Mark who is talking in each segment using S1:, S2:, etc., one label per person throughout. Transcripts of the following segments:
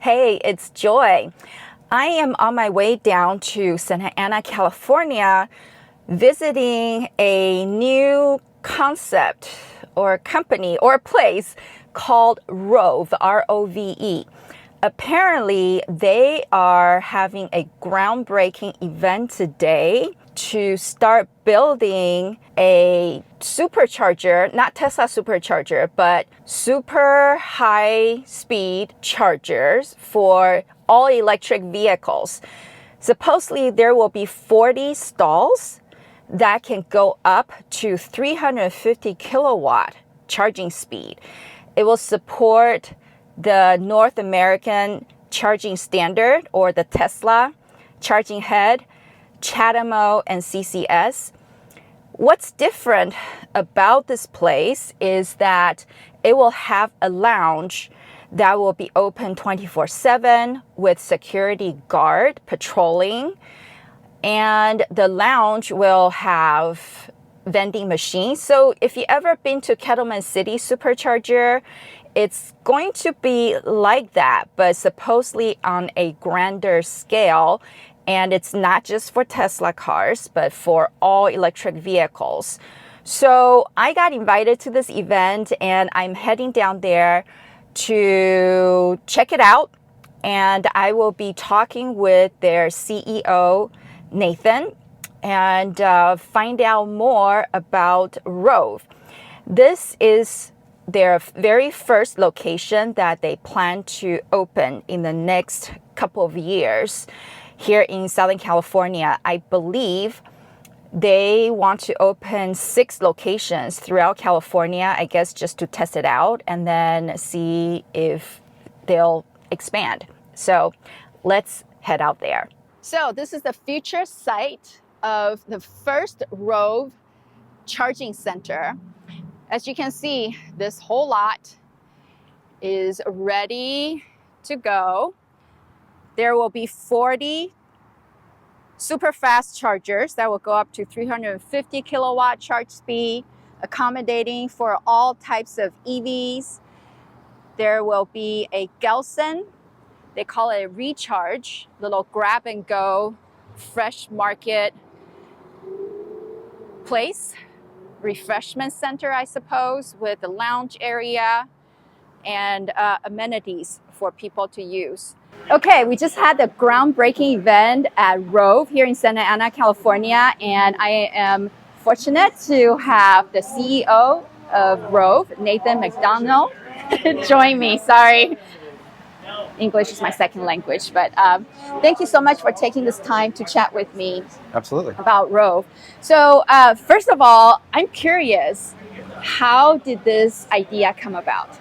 S1: Hey, it's Joy. I am on my way down to Santa Ana, California, visiting a new concept or company or place called Rove, R-O-V-E. Apparently, they are having a groundbreaking event today to start building a supercharger, not Tesla Supercharger, but super high speed chargers for all electric vehicles. Supposedly, there will be 40 stalls that can go up to 350 kilowatt charging speed. It will support the North American charging standard or the Tesla charging head, CHAdeMO, and CCS. What's different about this place is that it will have a lounge that will be open 24/7 with security guard patrolling. And the lounge will have vending machines. So if you ever been to Kettleman City Supercharger, it's going to be like that, but supposedly on a grander scale. And it's not just for Tesla cars, but for all electric vehicles. So I got invited to this event and I'm heading down there to check it out. And I will be talking with their CEO, Nathan, and find out more about Rove. This is their very first location that they plan to open in the next couple of years here in Southern California. I believe they want to open 6 locations throughout California, I guess just to test it out and then see if they'll expand. So let's head out there. So this is the future site of the first Rove charging center. As you can see, this whole lot is ready to go. There will be 40 super fast chargers that will go up to 350 kilowatt charge speed, accommodating for all types of EVs. There will be a Gelson, they call it a recharge, little grab and go, fresh market place, refreshment center, I suppose, with a lounge area and amenities for people to use. Okay, we just had the groundbreaking event at Rove here in Santa Ana, California, and I am fortunate to have the CEO of Rove, Nathan McDonnell, join me. Sorry, English is my second language, but thank you so much for taking this time to chat with me.
S2: Absolutely.
S1: About Rove. So first of all, I'm curious, how did this idea come about?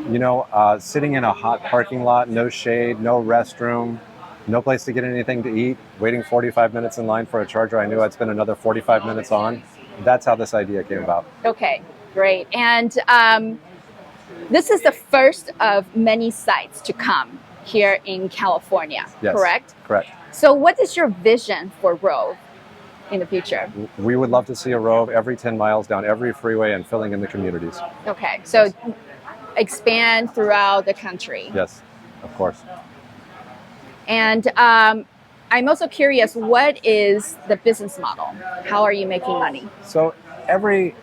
S2: You know, sitting in a hot parking lot, no shade, no restroom, no place to get anything to eat, waiting 45 minutes in line for a charger I knew I'd spend another 45 minutes on. That's how this idea came about. Okay, great. And this is the first of many sites to come here in California, yes,
S1: correct?
S2: Correct.
S1: So what is your vision for Rove in the future?
S2: We would love to see a Rove every 10 miles down every freeway and filling in the communities.
S1: Okay, so expand throughout the country.
S2: Yes, of course.
S1: And I'm also curious, what is the business model? How are you making money?
S2: So every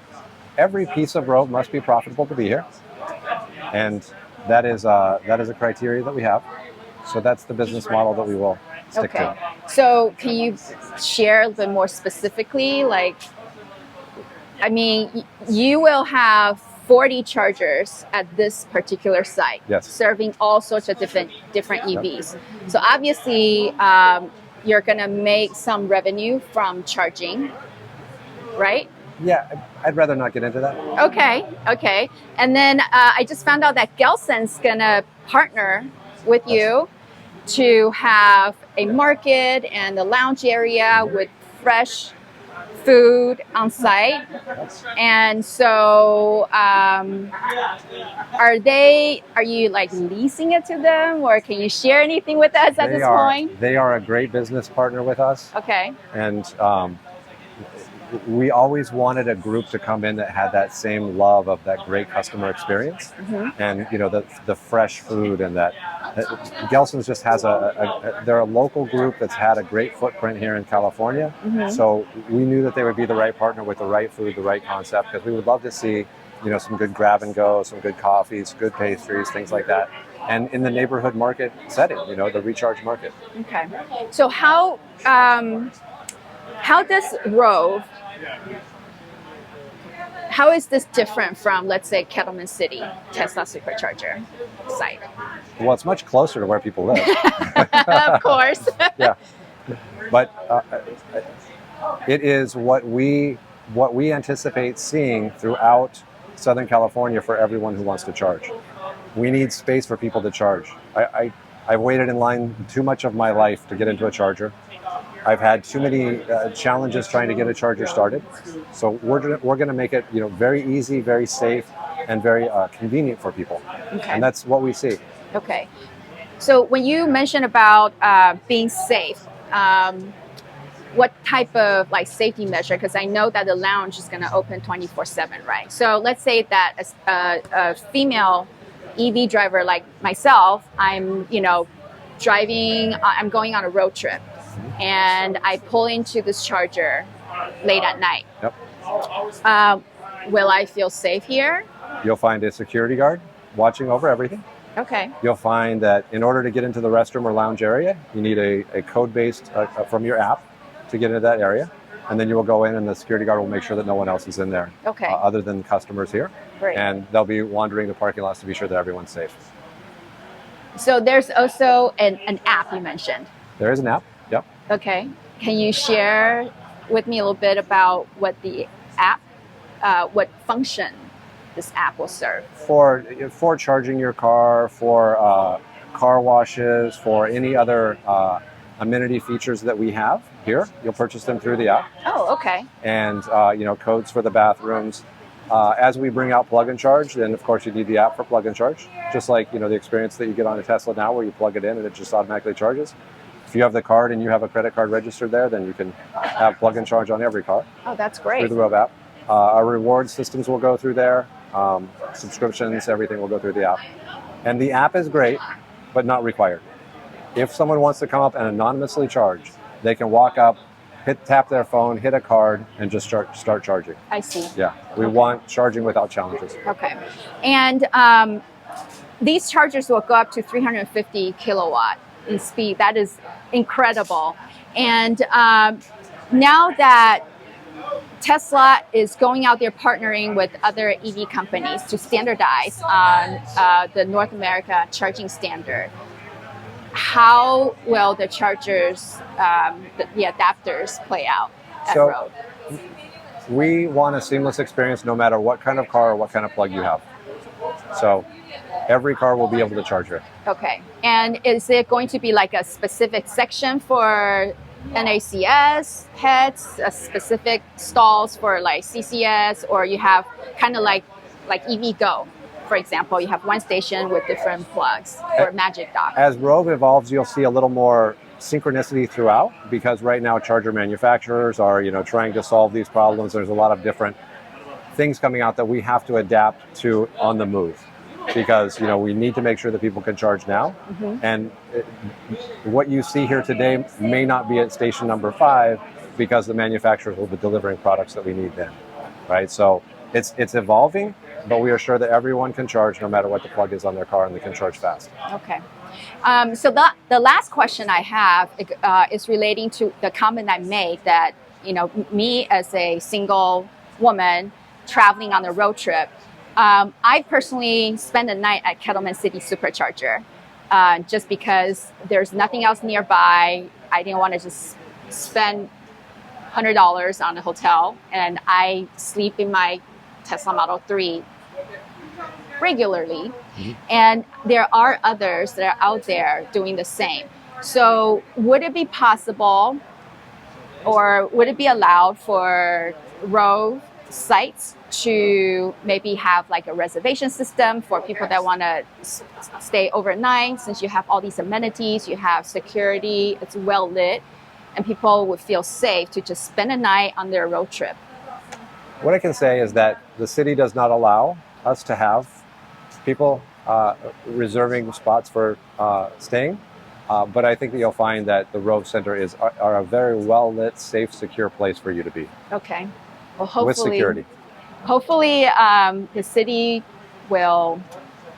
S2: piece of Rove must be profitable to be here. And that is a criteria that we have. So that's the business model that we will stick to.
S1: So can you share a bit more specifically? Like, I mean, you will have 40 chargers at this particular site,
S2: yes,
S1: serving all sorts of different EVs. Yep. So obviously, you're going to make some revenue from charging, right?
S2: Yeah, I'd rather not get into that.
S1: Okay. And then I just found out that Gelson's going to partner with you to have a market and a lounge area with fresh food on site. And so are you like leasing it to them, or can you share anything with us at this point?
S2: They are a great business partner with us.
S1: Okay.
S2: And we always wanted a group to come in that had that same love of that great customer experience, and the fresh food, and that Gelson's just has they're a local group that's had a great footprint here in California. So we knew that they would be the right partner with the right food, the right concept, because we would love to see some good grab and go, some good coffees, good pastries, things like that, and in the neighborhood market setting, the recharge market.
S1: Okay, so how does Rove, how is this different from, let's say, Kettleman City Tesla Supercharger site?
S2: Well, it's much closer to where people live.
S1: Of course.
S2: Yeah, but it is what we anticipate seeing throughout Southern California for everyone who wants to charge. We need space for people to charge. I've waited in line too much of my life to get into a charger. I've had too many challenges trying to get a charger started. So we're gonna make it very easy, very safe, and very convenient for people.
S1: Okay.
S2: And that's what we see.
S1: Okay. So when you mentioned about being safe, what type of safety measure? Because I know that the lounge is going to open 24/7, right? So let's say that a female EV driver like myself, I'm driving, I'm going on a road trip, and I pull into this charger late at night.
S2: Yep.
S1: Will I feel safe here?
S2: You'll find a security guard watching over everything.
S1: Okay.
S2: You'll find that in order to get into the restroom or lounge area, you need a code-based from your app to get into that area. And then you will go in, and the security guard will make sure that no one else is in there,
S1: okay,
S2: other than customers here.
S1: Great.
S2: And they'll be wandering the parking lots to be sure that everyone's safe.
S1: So there's also an app you mentioned.
S2: There is an app, yep.
S1: Okay. Can you share with me a little bit about what the app, what function this app will serve?
S2: For charging your car, for car washes, for any other amenity features that we have here, you'll purchase them through the app.
S1: Oh, okay.
S2: And codes for the bathrooms. As we bring out plug and charge, then of course you need the app for plug and charge, just like the experience that you get on a Tesla now, where you plug it in and it just automatically charges. If you have the card and you have a credit card registered there, then you can have plug and charge on every car.
S1: Oh, that's great.
S2: Through the Rove app. Our reward systems will go through there. Subscriptions, everything will go through the app. And the app is great, but not required. If someone wants to come up and anonymously charge, they can walk up, tap their phone, hit a card, and just start charging.
S1: I see.
S2: Yeah, we want charging without challenges.
S1: Okay. And these chargers will go up to 350 kilowatt in speed. That is incredible. And now that Tesla is going out there partnering with other EV companies to standardize on the North America charging standard, how will the chargers, the adapters play out at Rove?
S2: We want a seamless experience no matter what kind of car or what kind of plug you have. So every car will be able to charge here.
S1: Okay. And is it going to be like a specific section for NACS heads, a specific stalls for like CCS, or you have kind of like EV Go? For example, you have one station with different plugs or Magic Dock.
S2: As Rove evolves, you'll see a little more synchronicity throughout, because right now charger manufacturers are trying to solve these problems. There's a lot of different things coming out that we have to adapt to on the move, because we need to make sure that people can charge now. And what you see here today may not be at station number 5, because the manufacturers will be delivering products that we need then, right? So it's evolving, but we are sure that everyone can charge no matter what the plug is on their car, and they can charge fast.
S1: Okay. So the last question I have is relating to the comment I made that, me as a single woman traveling on a road trip, I personally spend the night at Kettleman City Supercharger just because there's nothing else nearby. I didn't want to just spend $100 on a hotel, and I sleep in my Tesla Model 3 regularly. And there are others that are out there doing the same. So would it be possible, or would it be allowed for Rove sites to maybe have like a reservation system for people that want to stay overnight? Since you have all these amenities, you have security, it's well lit, and people would feel safe to just spend a night on their road trip?
S2: What I can say is that the city does not allow us to have people reserving spots for staying. But I think that you'll find that the Rove Center are a very well-lit, safe, secure place for you to be.
S1: Okay. Well, hopefully,
S2: with security.
S1: Hopefully, the city will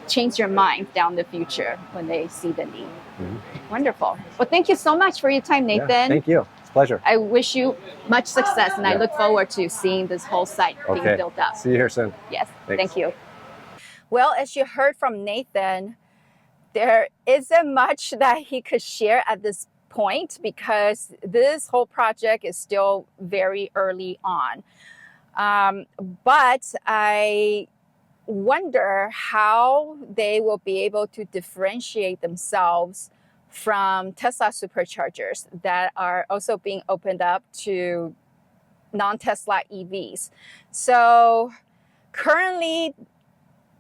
S1: change their mind down the future when they see the need. Mm-hmm. Wonderful. Well, thank you so much for your time, Nathan.
S2: Yeah, thank you. It's a pleasure.
S1: I wish you much success, and I look forward to seeing this whole site being built up.
S2: See you here soon.
S1: Yes.
S2: Thanks.
S1: Thank you. Well, as you heard from Nathan, there isn't much that he could share at this point because this whole project is still very early on. But I wonder how they will be able to differentiate themselves from Tesla Superchargers that are also being opened up to non-Tesla EVs. So currently,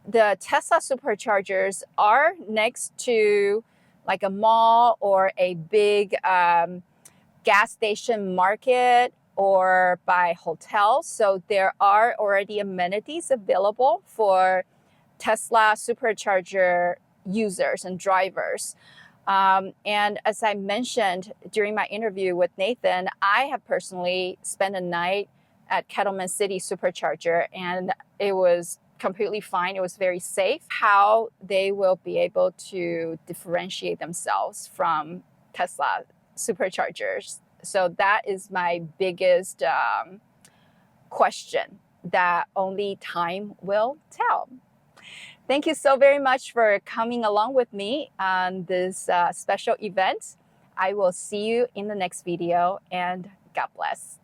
S1: the Tesla Superchargers are next to like a mall or a big gas station market or by hotels. So there are already amenities available for Tesla Supercharger users and drivers. And as I mentioned during my interview with Nathan, I have personally spent a night at Kettleman City Supercharger, and it was completely fine. It was very safe. How they will be able to differentiate themselves from Tesla Superchargers. So that is my biggest question that only time will tell. Thank you so very much for coming along with me on this special event. I will see you in the next video, and God bless.